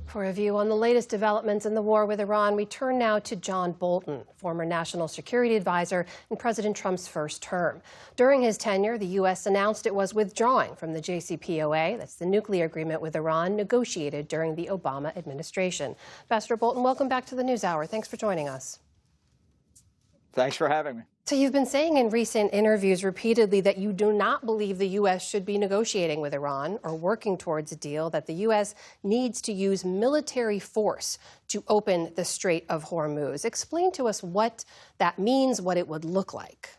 For a view on the latest developments in the war with Iran, we turn now to John Bolton, former national security advisor in President Trump's first term. During his tenure, the U.S. announced it was withdrawing from the JCPOA, that's the nuclear agreement with Iran negotiated during the Obama administration. Ambassador Bolton, welcome back to the News Hour. Thanks for joining us. Thanks for having me. So you've been saying in recent interviews repeatedly that you do not believe the U.S. should be negotiating with Iran or working towards a deal, that the U.S. needs to use military force to open the Strait of Hormuz. Explain to us what that means, what it would look like.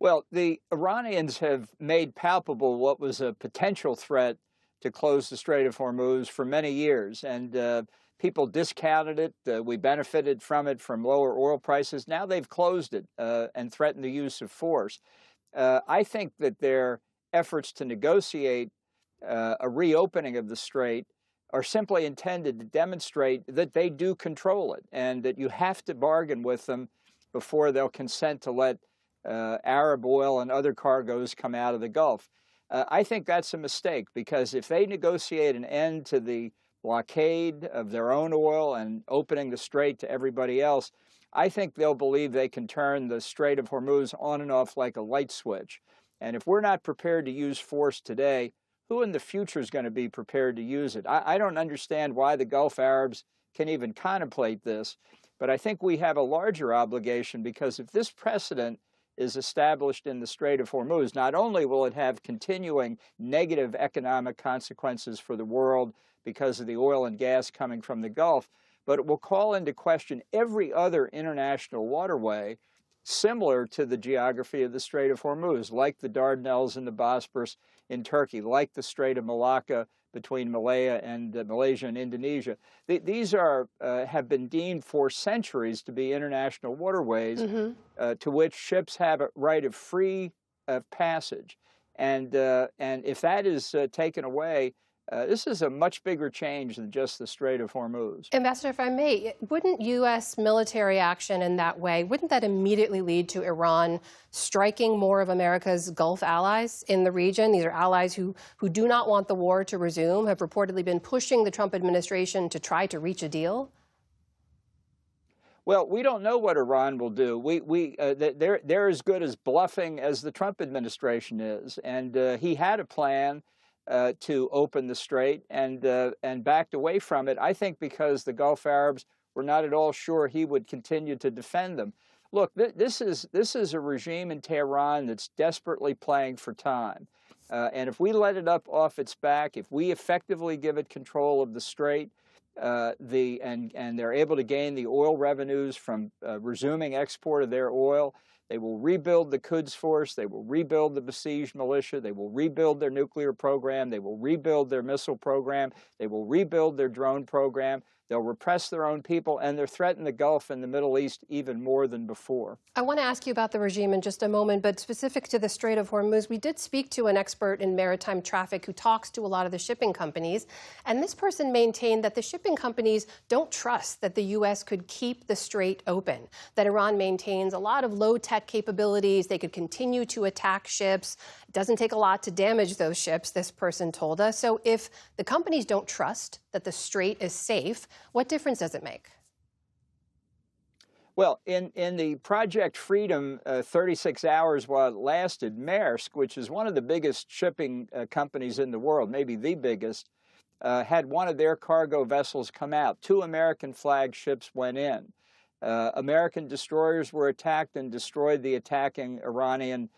Well, the Iranians have made palpable what was a potential threat to close the Strait of Hormuz for many years, and people discounted it. We benefited from it from lower oil prices. Now they've closed it and threatened the use of force. I think that their efforts to negotiate a reopening of the strait are simply intended to demonstrate that they do control it and that you have to bargain with them before they'll consent to let Arab oil and other cargoes come out of the Gulf. I think that's a mistake, because if they negotiate an end to the blockade of their own oil and opening the strait to everybody else, I think they'll believe they can turn the Strait of Hormuz on and off like a light switch. And if we're not prepared to use force today, who in the future is going to be prepared to use it? I don't understand why the Gulf Arabs can even contemplate this, but I think we have a larger obligation, because if this precedent is established in the Strait of Hormuz, not only will it have continuing negative economic consequences for the world because of the oil and gas coming from the Gulf, but it will call into question every other international waterway similar to the geography of the Strait of Hormuz, like the Dardanelles and the Bosporus in Turkey, like the Strait of Malacca between Malaysia and Indonesia. These have been deemed for centuries to be international waterways to which ships have a right of free passage. And if that is taken away, this is a much bigger change than just the Strait of Hormuz. Ambassador, if I may, wouldn't U.S. military action in that way, wouldn't that immediately lead to Iran striking more of America's Gulf allies in the region? These are allies who do not want the war to resume, have reportedly been pushing the Trump administration to try to reach a deal. Well, we don't know what Iran will do. They're as good as bluffing as the Trump administration is, and he had a plan to open the strait and backed away from it, I think because the Gulf Arabs were not at all sure he would continue to defend them. Look, this is a regime in Tehran that's desperately playing for time. And if we let it up off its back, if we effectively give it control of the strait, and they're able to gain the oil revenues from resuming export of their oil, they will rebuild the Quds Force, they will rebuild the besieged militia, they will rebuild their nuclear program, they will rebuild their missile program, they will rebuild their drone program, they'll repress their own people, and they're threatening the Gulf and the Middle East even more than before. I want to ask you about the regime in just a moment, but specific to the Strait of Hormuz, we did speak to an expert in maritime traffic who talks to a lot of the shipping companies, and this person maintained that the shipping companies don't trust that the U.S. could keep the strait open, that Iran maintains a lot of low-tech capabilities, they could continue to attack ships. It doesn't take a lot to damage those ships, this person told us. So if the companies don't trust that the strait is safe, what difference does it make? Well, in the Project Freedom 36 hours while it lasted, Maersk, which is one of the biggest shipping companies in the world, maybe the biggest, had one of their cargo vessels come out. 2 American flag ships went in. American destroyers were attacked and destroyed the attacking Iranian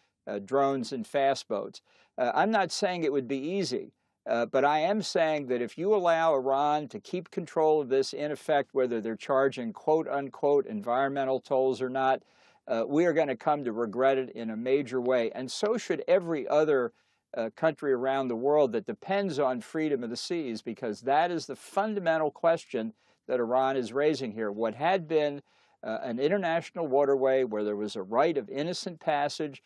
drones and fast boats. I'm not saying it would be easy. But I am saying that if you allow Iran to keep control of this, in effect, whether they're charging quote-unquote environmental tolls or not, we are going to come to regret it in a major way. And so should every other country around the world that depends on freedom of the seas, because that is the fundamental question that Iran is raising here. What had been an international waterway where there was a right of innocent passage,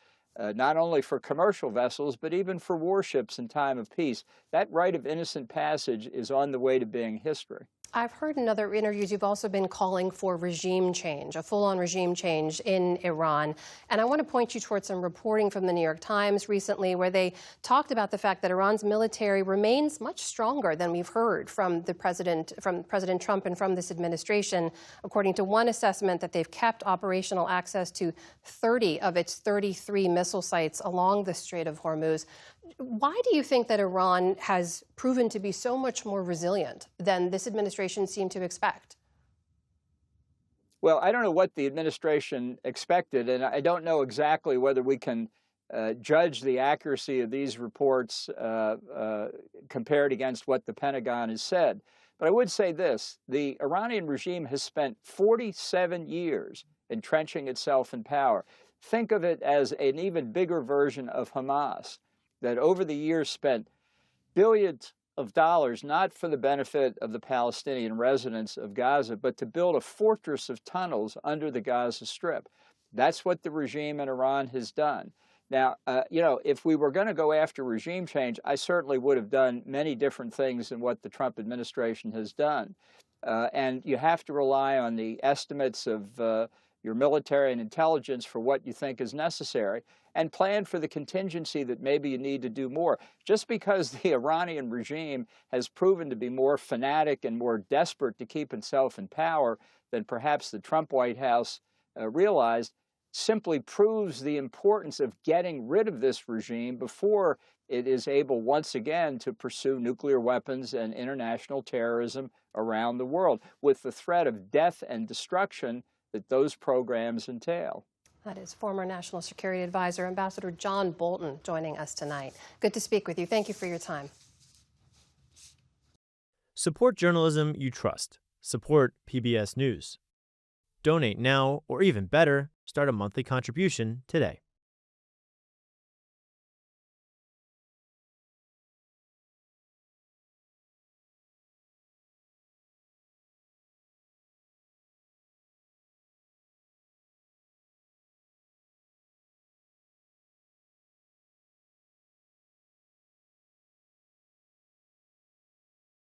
not only for commercial vessels, but even for warships in time of peace. That right of innocent passage is on the way to being history. I've heard in other interviews you've also been calling for regime change, a full-on regime change in Iran. And I want to point you towards some reporting from the New York Times recently where they talked about the fact that Iran's military remains much stronger than we've heard from President Trump and from this administration. According to one assessment, that they've kept operational access to 30 of its 33 missile sites along the Strait of Hormuz. Why do you think that Iran has proven to be so much more resilient than this administration seemed to expect? Well, I don't know what the administration expected, and I don't know exactly whether we can judge the accuracy of these reports compared against what the Pentagon has said. But I would say this: the Iranian regime has spent 47 years entrenching itself in power. Think of it as an even bigger version of Hamas, that over the years spent billions of dollars, not for the benefit of the Palestinian residents of Gaza, but to build a fortress of tunnels under the Gaza Strip. That's what the regime in Iran has done. Now, if we were going to go after regime change, I certainly would have done many different things than what the Trump administration has done. And you have to rely on the estimates of your military and intelligence for what you think is necessary, and plan for the contingency that maybe you need to do more. Just because the Iranian regime has proven to be more fanatic and more desperate to keep itself in power than perhaps the Trump White House realized, simply proves the importance of getting rid of this regime before it is able once again to pursue nuclear weapons and international terrorism around the world, with the threat of death and destruction that those programs entail. That is former National Security Advisor, Ambassador John Bolton, joining us tonight. Good to speak with you. Thank you for your time. Support journalism you trust. Support PBS News. Donate now, or even better, start a monthly contribution today.